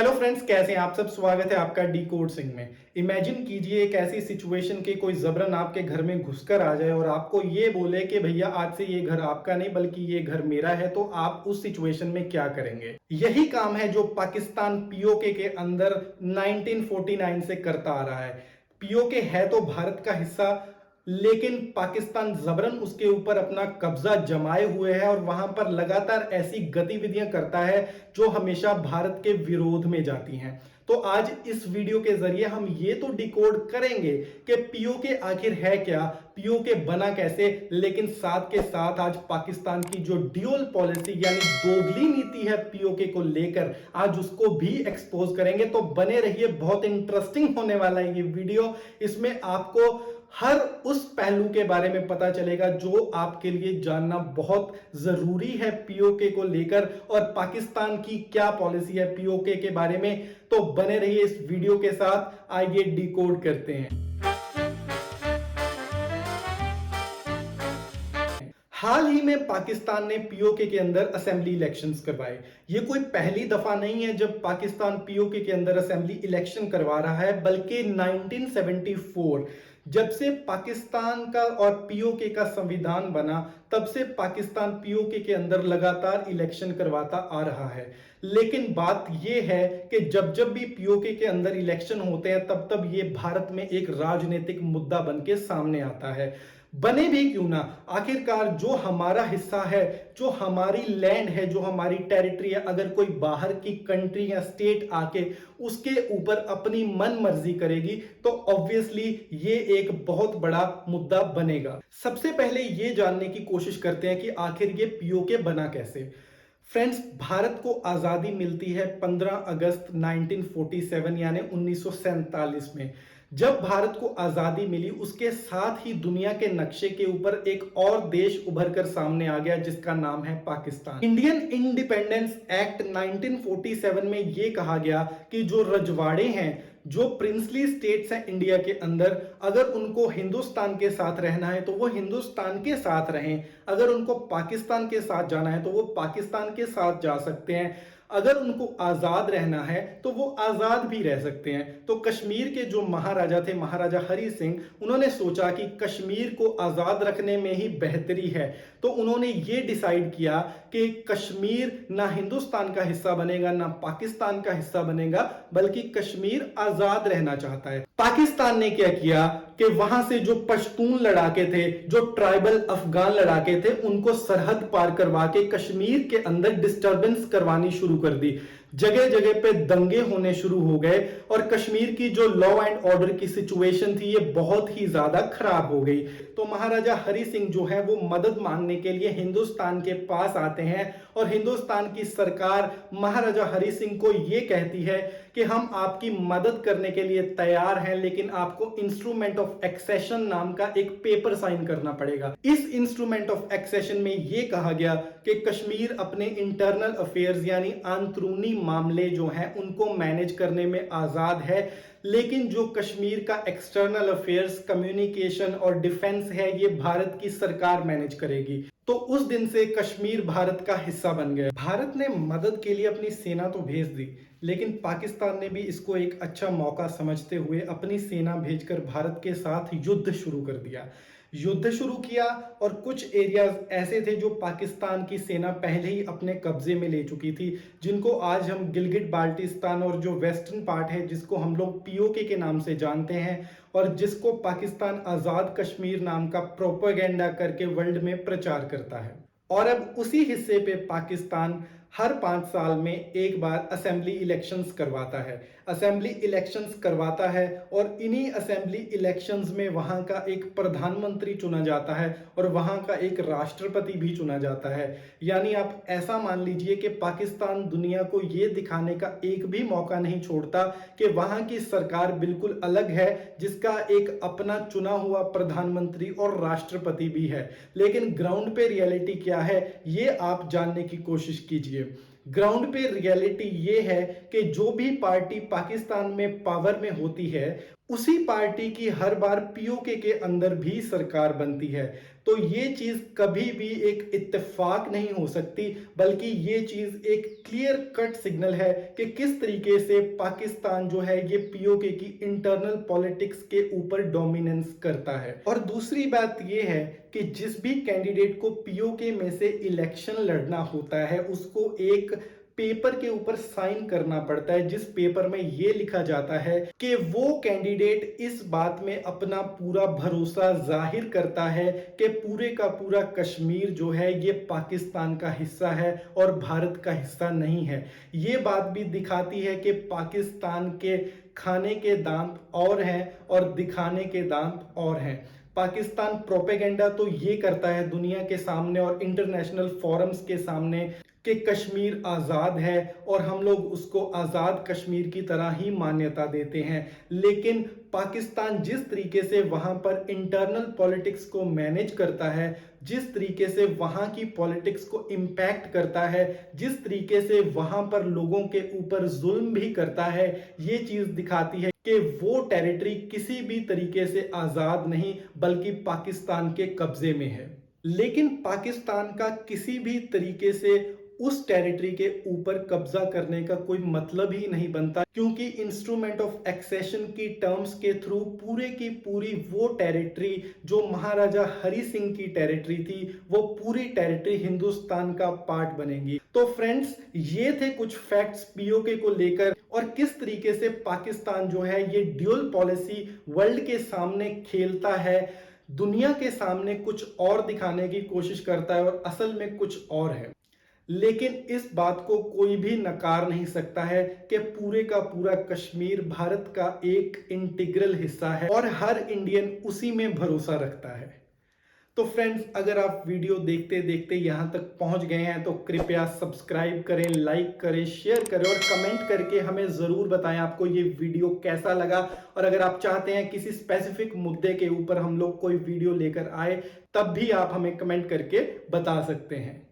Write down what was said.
Hello friends, कैसे हैं आप सब। स्वागत है आपका डी कोड सिंह में। इमेजिन कीजिए एक ऐसी सिचुएशन के कोई जबरन आपके घर में घुसकर आ जाए और आपको ये बोले कि भैया आज से ये घर आपका नहीं बल्कि ये घर मेरा है, तो आप उस सिचुएशन में क्या करेंगे। यही काम है जो पाकिस्तान पीओके के अंदर 1949 से करता आ रहा है। पीओके है तो भारत का हिस्सा, लेकिन पाकिस्तान जबरन उसके ऊपर अपना कब्जा जमाए हुए है और वहां पर लगातार ऐसी गतिविधियां करता है जो हमेशा भारत के विरोध में जाती हैं। तो आज इस वीडियो के जरिए हम ये तो डिकोड करेंगे कि पीओके आखिर है क्या, पीओके बना कैसे, लेकिन साथ के साथ आज पाकिस्तान की जो ड्यूअल पॉलिसी यानी दोगली नीति है पीओके को लेकर, आज उसको भी एक्सपोज करेंगे। तो बने रहिए, बहुत इंटरेस्टिंग होने वाला है ये वीडियो। इसमें आपको हर उस पहलू के बारे में पता चलेगा जो आपके लिए जानना बहुत जरूरी है पीओके को लेकर, और पाकिस्तान की क्या पॉलिसी है पीओके के बारे में। तो बने रहिए इस वीडियो के साथ, आइए डिकोड करते हैं। हाल ही में पाकिस्तान ने पीओके के अंदर असेंबली इलेक्शंस करवाए। ये कोई पहली दफा नहीं है जब पाकिस्तान पीओके के अंदर असेंबली इलेक्शन करवा रहा है, बल्कि 1974 जब से पाकिस्तान का और पीओके का संविधान बना, तब से पाकिस्तान पीओके के अंदर लगातार इलेक्शन करवाता आ रहा है। लेकिन बात यह है कि जब जब भी पीओके के अंदर इलेक्शन होते हैं तब तब ये भारत में एक राजनीतिक मुद्दा बन के सामने आता है। बने भी क्यों ना, आखिरकार जो हमारा हिस्सा है, जो हमारी लैंड है, जो हमारी टेरिटरी है, अगर कोई बाहर की कंट्री या स्टेट आके उसके ऊपर अपनी मन मर्जी करेगी तो ऑब्वियसली ये एक बहुत बड़ा मुद्दा बनेगा। सबसे पहले ये जानने की कोशिश करते हैं कि आखिर ये पीओके बना कैसे। फ्रेंड्स, भारत को आजादी मिलती है 15 अगस्त 1947 यानी 1947 में। जब भारत को आजादी मिली उसके साथ ही दुनिया के नक्शे के ऊपर एक और देश उभर कर सामने आ गया जिसका नाम है पाकिस्तान। इंडियन इंडिपेंडेंस एक्ट 1947 में यह कहा गया कि जो रजवाड़े हैं, जो प्रिंसली स्टेट्स हैं इंडिया के अंदर, अगर उनको हिंदुस्तान के साथ रहना है तो वो हिंदुस्तान के साथ रहें, अगर उनको पाकिस्तान के साथ जाना है तो वो पाकिस्तान के साथ जा सकते हैं, अगर उनको आजाद रहना है तो वो आजाद भी रह सकते हैं। तो कश्मीर के जो महाराजा थे, महाराजा हरि सिंह, उन्होंने सोचा कि कश्मीर को आजाद रखने में ही बेहतरी है, तो उन्होंने ये डिसाइड किया कि कश्मीर ना हिंदुस्तान का हिस्सा बनेगा ना पाकिस्तान का हिस्सा बनेगा, बल्कि कश्मीर आजाद रहना चाहता है। पाकिस्तान ने क्या किया कि वहां से जो पश्तून लड़ाके थे, जो ट्राइबल अफगान लड़ाके थे, उनको सरहद पार करवा के कश्मीर के अंदर डिस्टरबेंस करवानी शुरू कर दी। जगह जगह पे दंगे होने शुरू हो गए और कश्मीर की जो लॉ एंड ऑर्डर की सिचुएशन थी ये बहुत ही ज्यादा खराब हो गई। तो महाराजा हरि सिंह जो है वो मदद मांगने के लिए हिंदुस्तान के पास आते हैं और हिंदुस्तान की सरकार महाराजा हरि सिंह को यह कहती है कि हम आपकी मदद करने के लिए तैयार हैं, लेकिन आपको इंस्ट्रूमेंट ऑफ एक्सेशन नाम का एक पेपर साइन करना पड़ेगा। इस इंस्ट्रूमेंट ऑफ एक्सेशन में यह कहा गया कि कश्मीर अपने इंटरनल अफेयर्स यानी अंदरूनी मामले जो हैं उनको मैनेज करने में आजाद है, लेकिन जो कश्मीर का एक्सटर्नल अफेयर्स, कम्युनिकेशन और डिफेंस है ये भारत की सरकार मैनेज करेगी। तो उस दिन से कश्मीर भारत का हिस्सा बन गया। भारत ने मदद के लिए अपनी सेना तो भेज दी, लेकिन पाकिस्तान ने भी इसको एक अच्छा मौका समझते हुए अपनी सेना भेजकर भारत के साथ युद्ध शुरू कर दिया। युद्ध शुरू किया और कुछ एरियाज ऐसे थे जो पाकिस्तान की सेना पहले ही अपने कब्जे में ले चुकी थी, जिनको आज हम गिलगिट बाल्टिस्तान और जो वेस्टर्न पार्ट है जिसको हम लोग पीओके के नाम से जानते हैं और जिसको पाकिस्तान आज़ाद कश्मीर नाम का प्रोपेगेंडा करके वर्ल्ड में प्रचार करता है। और अब उसी हिस्से पे पाकिस्तान हर 5 साल में एक बार असेंबली इलेक्शंस करवाता है। असेंबली इलेक्शंस करवाता है और इन्हीं असेंबली इलेक्शंस में वहां का एक प्रधानमंत्री चुना जाता है और वहां का एक राष्ट्रपति भी चुना जाता है। यानी आप ऐसा मान लीजिए कि पाकिस्तान दुनिया को ये दिखाने का एक भी मौका नहीं छोड़ता कि वहां की सरकार बिल्कुल अलग है, जिसका एक अपना चुना हुआ प्रधानमंत्री और राष्ट्रपति भी है। लेकिन ग्राउंड पे रियलिटी क्या है ये आप जानने की कोशिश कीजिए। ग्राउंड पे रियलिटी ये है कि जो भी पार्टी पाकिस्तान में पावर में होती है उसी पार्टी की हर बार पीओके के अंदर भी सरकार बनती है। तो ये चीज कभी भी एक इत्तेफाक नहीं हो सकती, बल्कि ये चीज एक क्लियर कट सिग्नल है कि किस तरीके से पाकिस्तान जो है ये पीओके की इंटरनल पॉलिटिक्स के ऊपर डोमिनेंस करता है। और दूसरी बात ये है कि जिस भी कैंडिडेट को पीओके में से इलेक्शन लड़ना होता है उसको एक पेपर के ऊपर साइन करना पड़ता है, जिस पेपर में यह लिखा जाता है कि वो कैंडिडेट इस बात में अपना पूरा भरोसा जाहिर करता है कि पूरे का पूरा कश्मीर जो है ये पाकिस्तान का हिस्सा है और भारत का हिस्सा नहीं है। ये बात भी दिखाती है कि पाकिस्तान के खाने के दांत और हैं और दिखाने के दांत और हैं। पाकिस्तान प्रोपेगेंडा तो ये करता है दुनिया के सामने और इंटरनेशनल फोरम्स के सामने कि कश्मीर आज़ाद है और हम लोग उसको आज़ाद कश्मीर की तरह ही मान्यता देते हैं, लेकिन पाकिस्तान जिस तरीके से वहाँ पर इंटरनल पॉलिटिक्स को मैनेज करता है, जिस तरीके से वहाँ की पॉलिटिक्स को इम्पैक्ट करता है, जिस तरीके से वहाँ पर लोगों के ऊपर जुल्म भी करता है, ये चीज़ दिखाती है कि वो टेरिटरी किसी भी तरीके से आज़ाद नहीं बल्कि पाकिस्तान के कब्जे में है। लेकिन पाकिस्तान का किसी भी तरीके से उस टेरिटरी के ऊपर कब्जा करने का कोई मतलब ही नहीं बनता, क्योंकि इंस्ट्रूमेंट ऑफ एक्सेशन की टर्म्स के थ्रू पूरे की पूरी वो टेरिटरी जो महाराजा हरि सिंह की टेरिटरी थी, वो पूरी टेरिटरी हिंदुस्तान का पार्ट बनेगी। तो फ्रेंड्स, ये थे कुछ फैक्ट्स पीओके को लेकर और किस तरीके से पाकिस्तान जो है ये ड्यूअल पॉलिसी वर्ल्ड के सामने खेलता है, दुनिया के सामने कुछ और दिखाने की कोशिश करता है और असल में कुछ और है। लेकिन इस बात को कोई भी नकार नहीं सकता है कि पूरे का पूरा कश्मीर भारत का एक इंटीग्रल हिस्सा है और हर इंडियन उसी में भरोसा रखता है। तो फ्रेंड्स, अगर आप वीडियो देखते देखते यहां तक पहुंच गए हैं तो कृपया सब्सक्राइब करें, लाइक करें, शेयर करें और कमेंट करके हमें जरूर बताएं आपको ये वीडियो कैसा लगा। और अगर आप चाहते हैं किसी स्पेसिफिक मुद्दे के ऊपर हम लोग कोई वीडियो लेकर आए, तब भी आप हमें कमेंट करके बता सकते हैं।